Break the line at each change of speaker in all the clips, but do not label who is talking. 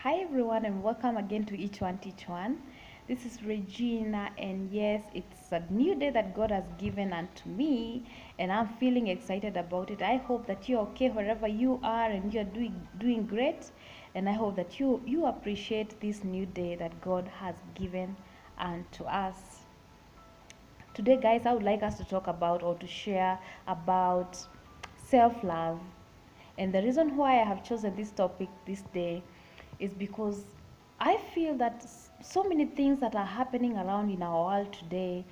Hi everyone and welcome again to Each One Teach One. This is Regina and yes, it's a new day that God has given unto me and I'm feeling excited about it. I hope that you're okay wherever you are and you're doing great, and I hope that you appreciate this new day that God has given unto us. Today guys, I would like us to talk about or to share about self-love. And the reason why I have chosen this topic this day is because I feel that so many things that are happening around in our world today,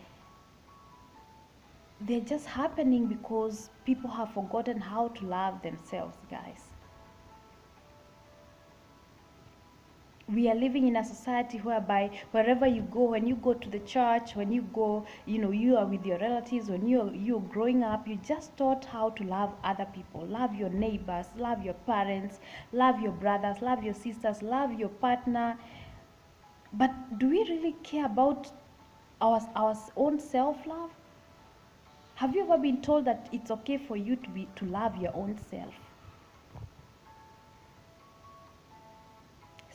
they're just happening because people have forgotten how to love themselves, guys. We are living in a society whereby wherever you go, when you go to the church, when you go, you are with your relatives, when you're growing up, you just taught how to love other people, love your neighbors, love your parents, love your brothers, love your sisters, love your partner. But do we really care about our own self-love? Have you ever been told that it's okay for you to love your own self?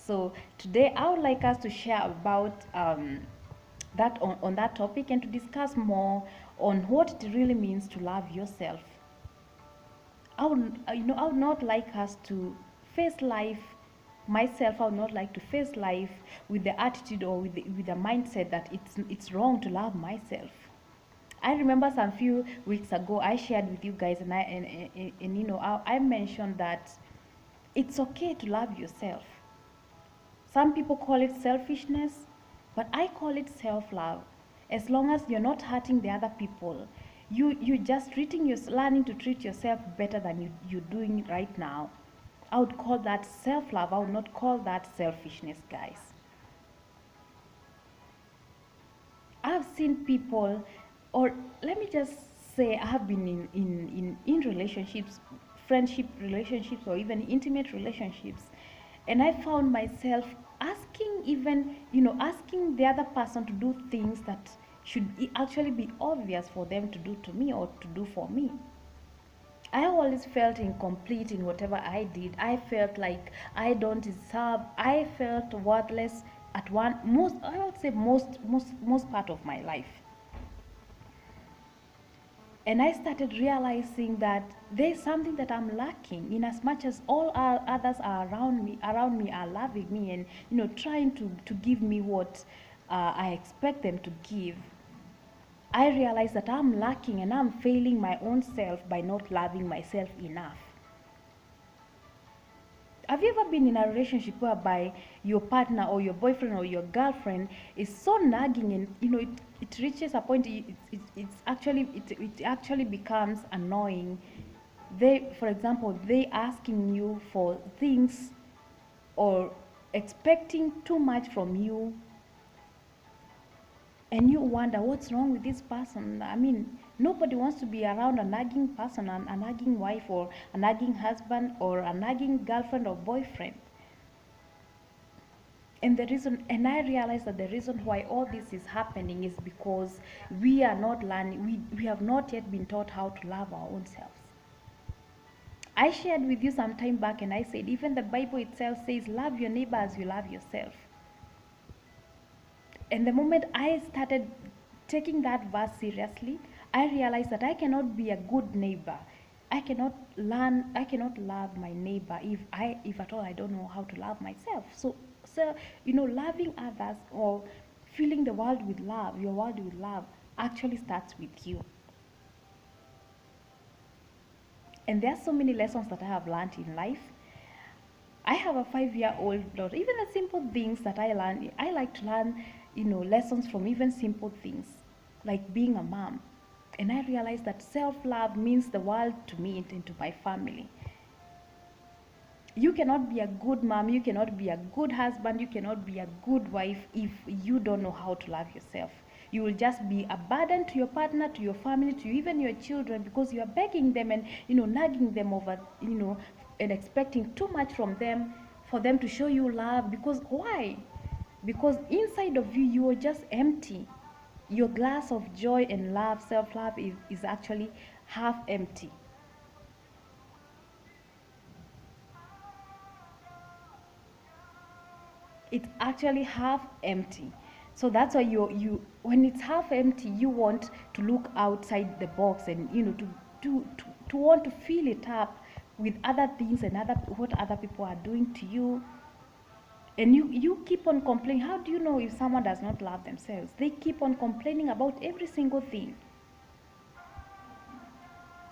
So today I would like us to share about that on that topic and to discuss more on what it really means to love yourself. I would not like us to face life myself. I would not like to face life with the attitude or with the mindset that it's wrong to love myself. I remember some few weeks ago I shared with you guys and I mentioned that it's okay to love yourself. Some people call it selfishness, but I call it self-love. As long as you're not hurting the other people, you just learning to treat yourself better than you're doing right now. I would call that self-love. I would not call that selfishness, guys. I've seen people, or let me just say, I have been in relationships, friendship relationships, or even intimate relationships, and I found myself asking the other person to do things that should actually be obvious for them to do to me or to do for me. I always felt incomplete in whatever I did. I felt like I don't deserve. I felt worthless at one most. I would say most part of my life. And I started realizing that there's something that I'm lacking. In as much as all our others are around me are loving me and trying to give me what I expect them to give. I realize that I'm lacking and I'm failing my own self by not loving myself enough. Have you ever been in a relationship whereby your partner or your boyfriend or your girlfriend is so nagging and it reaches a point it actually becomes annoying? For example, they asking you for things or expecting too much from you, and you wonder what's wrong with this person. I mean, nobody wants to be around a nagging person, a nagging wife or a nagging husband or a nagging girlfriend or boyfriend. And I realize that the reason why all this is happening is because we are not learning, we have not yet been taught how to love our own selves. I shared with you some time back and I said even the Bible itself says love your neighbor as you love yourself. And the moment I started taking that verse seriously, I realized that I cannot be a good neighbor. I cannot love my neighbor if at all I don't know how to love myself. So loving others or filling the world with love, your world with love, actually starts with you. And there are so many lessons that I have learned in life. I have a 5-year-old daughter. Even the simple things that I learn, I like to learn, lessons from even simple things, like being a mom. And I realized that self-love means the world to me and to my family. You cannot be a good mom, you cannot be a good husband, you cannot be a good wife if you don't know how to love yourself. You will just be a burden to your partner, to your family, to even your children, because you are begging them and nagging them over, and expecting too much from them for them to show you love. Because why? Because inside of you, you are just empty. Your glass of joy and love, self-love is actually half empty. it's actually half empty. So that's why you when it's half empty, you want to look outside the box, and to want to fill it up with other things and other what other people are doing to you. And you keep on complaining. How do you know if someone does not love themselves? They keep on complaining about every single thing.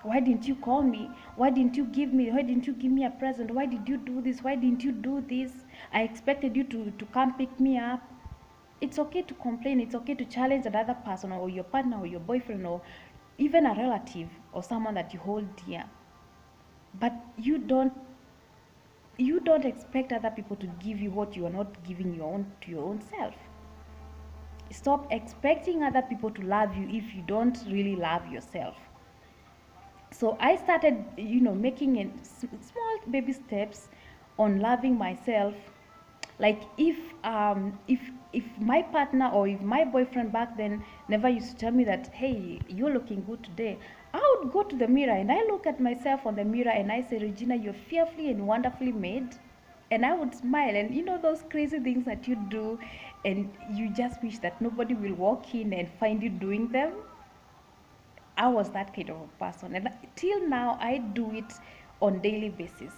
Why didn't you call me? Why didn't you give me? Why didn't you give me a present? Why did you do this? Why didn't you do this? I expected you to come pick me up. It's okay to complain. It's okay to challenge another person, or your partner, or your boyfriend, or even a relative, or someone that you hold dear. But you don't expect other people to give you what you are not giving to your own self. Stop expecting other people to love you if you don't really love yourself. So I started, making small baby steps on loving myself. Like if my partner or if my boyfriend back then never used to tell me that, hey, you're looking good today, I would go to the mirror and I look at myself on the mirror and I say, Regina, you're fearfully and wonderfully made. And I would smile, and those crazy things that you do, and you just wish that nobody will walk in and find you doing them. I was that kind of a person, and till now I do it on daily basis.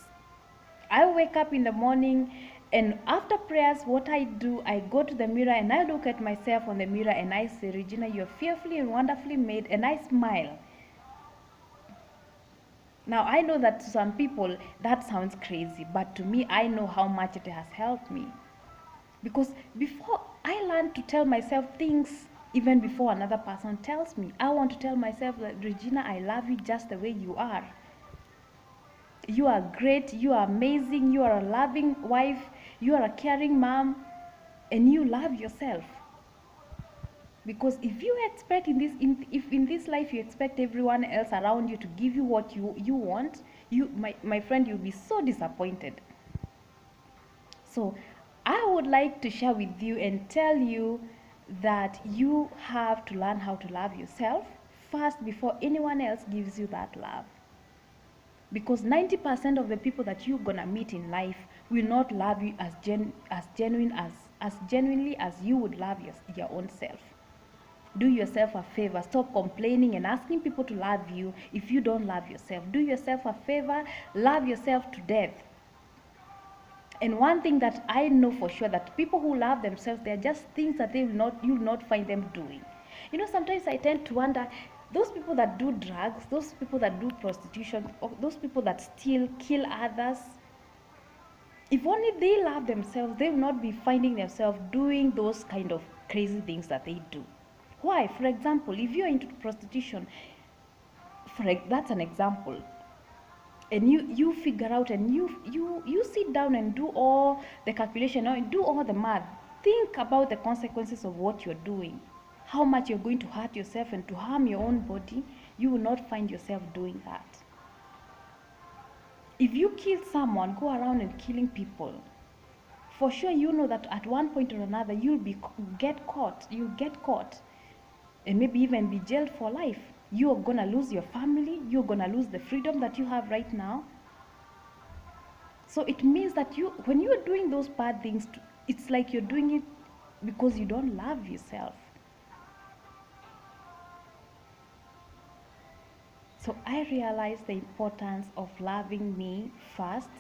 I wake up in the morning, and after prayers, what I do, I go to the mirror and I look at myself on the mirror and I say, Regina, you're fearfully and wonderfully made, and I smile. Now I know that to some people that sounds crazy, but to me, I know how much it has helped me. Because before, I learned to tell myself things even before another person tells me. I want to tell myself that, Regina, I love you just the way you are. You are great, you are amazing, you are a loving wife, you are a caring mom, and you love yourself. Because if you expect if in this life you expect everyone else around you to give you what you want, my friend, you'll be so disappointed. So I would like to share with you and tell you that you have to learn how to love yourself first before anyone else gives you that love. Because 90% of the people that you're gonna meet in life will not love you as genuinely as you would love your own self. Do yourself a favor. Stop complaining and asking people to love you if you don't love yourself. Do yourself a favor. Love yourself to death. And one thing that I know for sure, that people who love themselves, they're just things that you'll not find them doing. Sometimes I tend to wonder, those people that do drugs, those people that do prostitution, or those people that steal, kill others, if only they love themselves, they will not be finding themselves doing those kind of crazy things that they do. Why? For example, if you're into prostitution, that's an example, and you figure out, and you sit down and do all the calculation, or do all the math. Think about the consequences of what you're doing, how much you're going to hurt yourself and to harm your own body. You will not find yourself doing that. If you kill someone, go around and killing people, for sure you know that at one point or another you'll get caught, and maybe even be jailed for life. You're gonna lose your family, you're gonna lose the freedom that you have right now. So it means that when you're doing those bad things, it's like you're doing it because you don't love yourself. So I realized the importance of loving me first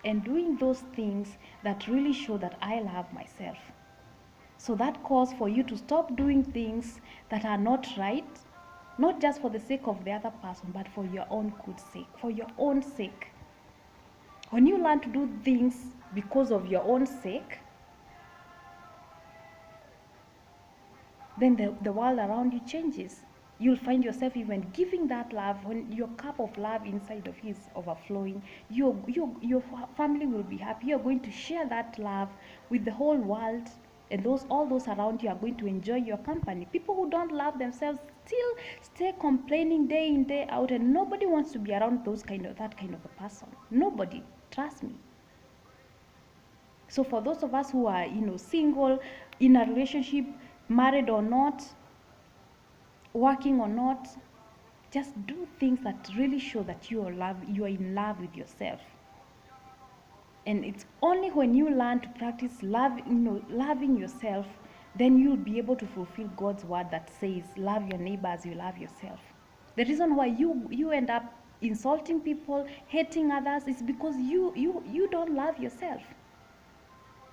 and doing those things that really show that I love myself. So that calls for you to stop doing things that are not right, not just for the sake of the other person, but for your own good sake, for your own sake. When you learn to do things because of your own sake, then the world around you changes. You'll find yourself even giving that love. When your cup of love inside of you is overflowing, your family will be happy. You're going to share that love with the whole world, and all those around you are going to enjoy your company. People who don't love themselves still stay complaining day in, day out, and nobody wants to be around that kind of a person. Nobody, trust me. So for those of us who are, single, in a relationship, married or not, working or not, just do things that really show that you are in love with yourself. And it's only when you learn to practice loving yourself, then you'll be able to fulfill God's word that says, love your neighbor as you love yourself. The reason why you end up insulting people, hating others, is because you don't love yourself.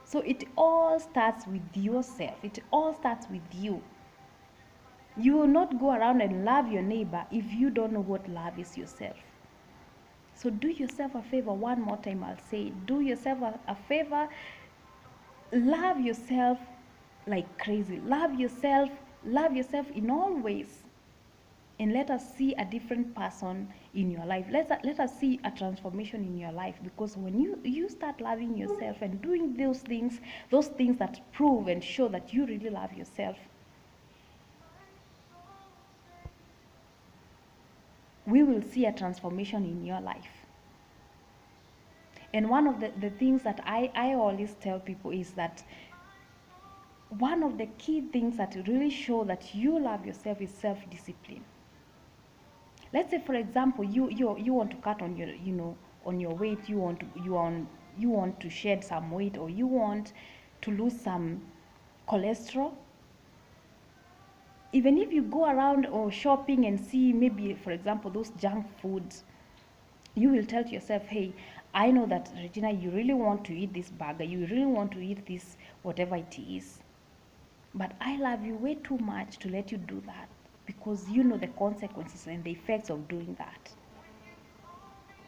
So it all starts with yourself. It all starts with you. You will not go around and love your neighbor if you don't know what love is yourself. So do yourself a favor. One more time I'll say it. Do yourself a favor. Love yourself like crazy. Love yourself. Love yourself in all ways. And let us see a different person in your life. Let us see a transformation in your life. Because when you start loving yourself and doing those things that prove and show that you really love yourself, we will see a transformation in your life. And one of the things that I always tell people is that one of the key things that really show that you love yourself is self-discipline. Let's say, for example, you want to cut on your weight, you want to shed some weight, or you want to lose some cholesterol. Even if you go around or shopping and see maybe, for example, those junk foods, you will tell yourself, hey, I know that, Regina, you really want to eat this burger, you really want to eat this whatever it is, but I love you way too much to let you do that, because you know the consequences and the effects of doing that.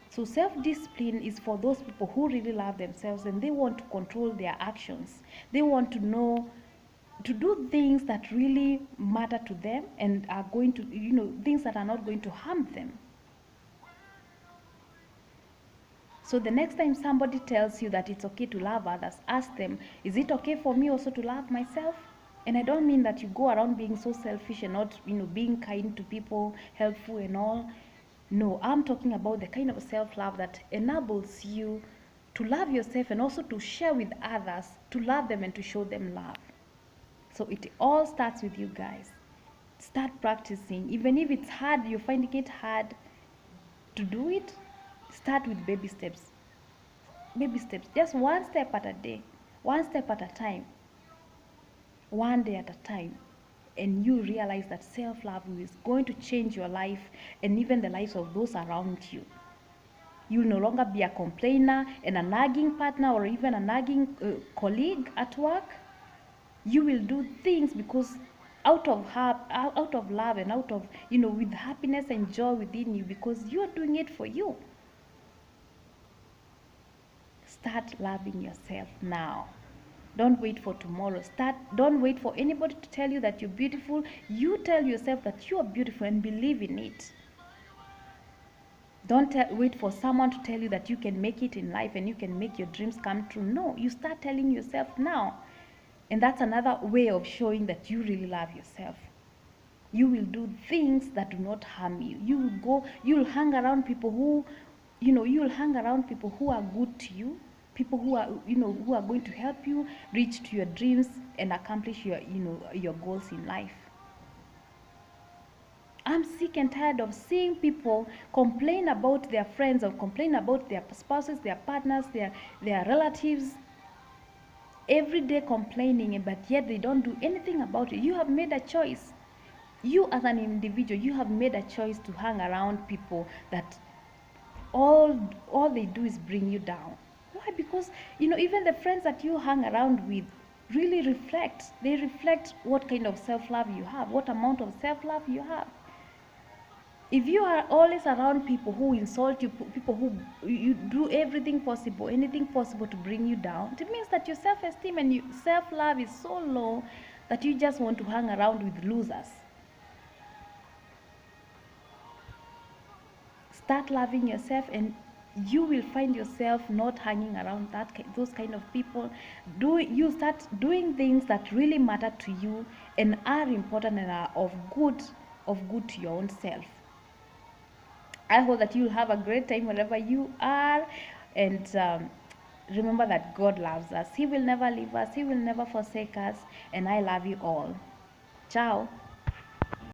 So self-discipline is for those people who really love themselves and they want to control their actions. They want to know to do things that really matter to them and are going to, things that are not going to harm them. So the next time somebody tells you that it's okay to love others, ask them, is it okay for me also to love myself? And I don't mean that you go around being so selfish and not, being kind to people, helpful and all. No, I'm talking about the kind of self-love that enables you to love yourself and also to share with others, to love them and to show them love. So it all starts with you guys. Start practicing. Even if it's hard, you're finding it hard to do it, start with baby steps. Baby steps. Just one step at a day. One step at a time. One day at a time. And you realize that self-love is going to change your life and even the lives of those around you. You'll no longer be a complainer and a nagging partner or even a nagging colleague at work. You will do things because out of love and out of, with happiness and joy within you, because you are doing it for you. Start loving yourself now. Don't wait for tomorrow. Don't wait for anybody to tell you that you're beautiful. You tell yourself that you are beautiful and believe in it. Don't wait for someone to tell you that you can make it in life and you can make your dreams come true. No, you start telling yourself now. And that's another way of showing that you really love yourself. You will do things that do not harm you. You'll hang around people who, you'll hang around people who are good to you. People who are, who are going to help you reach to your dreams and accomplish your goals in life. I'm sick and tired of seeing people complain about their friends or complain about their spouses, their partners, their relatives. Every day complaining, but yet they don't do anything about it. You have made a choice. You as an individual, you have made a choice to hang around people that all they do is bring you down. Why? Because even the friends that you hang around with really reflect what kind of self-love you have, what amount of self-love you have. If you are always around people who insult you, people who you do anything possible to bring you down, it means that your self-esteem and your self-love is so low that you just want to hang around with losers. Start loving yourself and you will find yourself not hanging around those kind of people. You start doing things that really matter to you and are important and are of good to your own self. I hope that you'll have a great time wherever you are, and remember that God loves us. He will never leave us. He will never forsake us, and I love you all. Ciao.